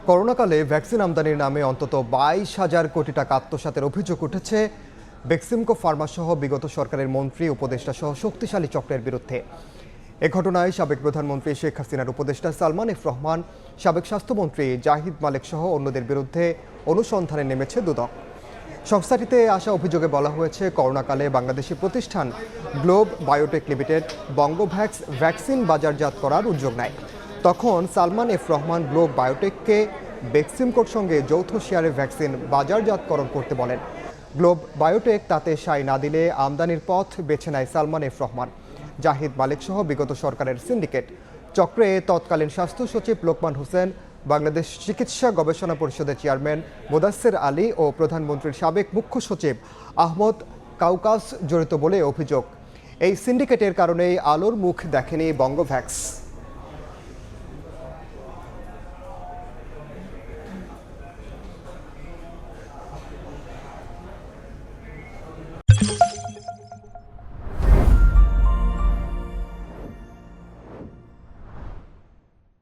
করোনাকালে ভ্যাকসিন আমদানির নামে অন্তত 22,000 কোটি টাকা আত্মসাতের অভিযোগ উঠেছে বেক্সিমকো ফার্মা সহ বিগত সরকারের মন্ত্রী উপদেষ্টা সহ শক্তিশালী চক্রের বিরুদ্ধে। এ ঘটনায় সাবেক প্রধানমন্ত্রী শেখ হাসিনার উপদেষ্টা সালমান এফ রহমান, সাবেক স্বাস্থ্যমন্ত্রী জাহিদ মালেক সহ অন্যদের বিরুদ্ধে অনুসন্ধানে নেমেছে দুদক। সংস্থাটিতে আসা অভিযোগে বলা হয়েছে, করোনাকালে বাংলাদেশি প্রতিষ্ঠান globe biotech limited Bangavax vaccine বাজারজাত করার উদ্যোগ নেয়। তখন সালমান এফ রহমান গ্লোব বায়োটেককে বেক্সিমকোর সঙ্গে যৌথ শেয়ারে ভ্যাকসিন বাজারজাতকরণ করতে বলেন। গ্লোব বায়োটেক তাতে সায় না দিলে আমদানির পথ বেছে নেয় সালমান এফ রহমান, জাহিদ মালেক সহ বিগত সরকারের সিন্ডিকেট চক্রে তৎকালীন স্বাস্থ্য সচিব লোকমান হোসেন, বাংলাদেশ চিকিৎসা গবেষণা পরিষদের চেয়ারম্যান মোদাচ্ছের আলী ও প্রধানমন্ত্রীর সাবেক মুখ্য সচিব আহমদ কাউকাস জড়িত বলে অভিযোগ। এই সিন্ডিকেটের কারণেই আলোর মুখ দেখেনি বঙ্গভ্যাক্স।